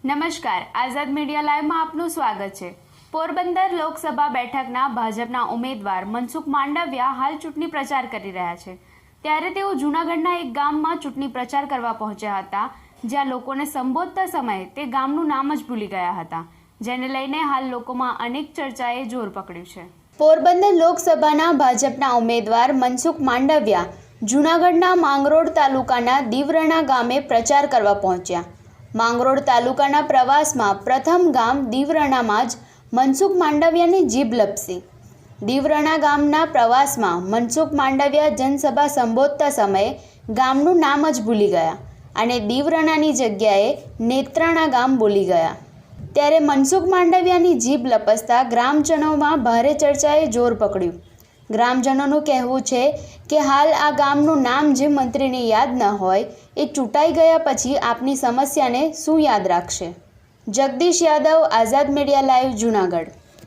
નમસ્કાર, આઝાદ મીડિયા લાઈવમાં આપનું સ્વાગત છે। પોરબંદર લોકસભા બેઠકના ભાજપના ઉમેદવાર મનસુખ માંડવિયા હાલ ચૂંટણી પ્રચાર કરી રહ્યા છે, ત્યારે તેઓ જૂનાગઢના એક ગામમાં ચૂંટણી પ્રચાર કરવા પહોંચ્યા હતા, જ્યાં લોકોને સંબોધતા સમયે તે ગામનું નામ જ ભૂલી ગયા હતા, જેને લઈને હાલ લોકોમાં અનેક ચર્ચાએ જોર પકડ્યું છે। પોરબંદર લોકસભાના ભાજપના ઉમેદવાર મનસુખ માંડવિયા જૂનાગઢના માંગરોળ તાલુકાના દીવરણા ગામે પ્રચાર કરવા પહોંચ્યા। માંગરોળ તાલુકાના પ્રવાસમાં પ્રથમ ગામ દીવરણામાં જ મનસુખ માંડવિયાની જીભ લપસી। દીવરણા ગામના પ્રવાસમાં મનસુખ માંડવિયા જનસભા સંબોધતા સમયે ગામનું નામ જ ભૂલી ગયા અને દીવરણાની જગ્યાએ નેત્રાણા ગામ બોલી ગયા, ત્યારે મનસુખ માંડવિયાની જીભ લપસતા ગ્રામજનોમાં ભારે ચર્ચાએ જોર પકડ્યું। ગ્રામજનોનું કહેવું છે કે હાલ આ ગામનું નામ જે મંત્રીને યાદ ન હોય એ ચૂંટાઈ ગયા પછી આપની સમસ્યાને શું યાદ રાખશે। જગદીશ યાદવ, આઝાદ મીડિયા લાઈવ, જૂનાગઢ।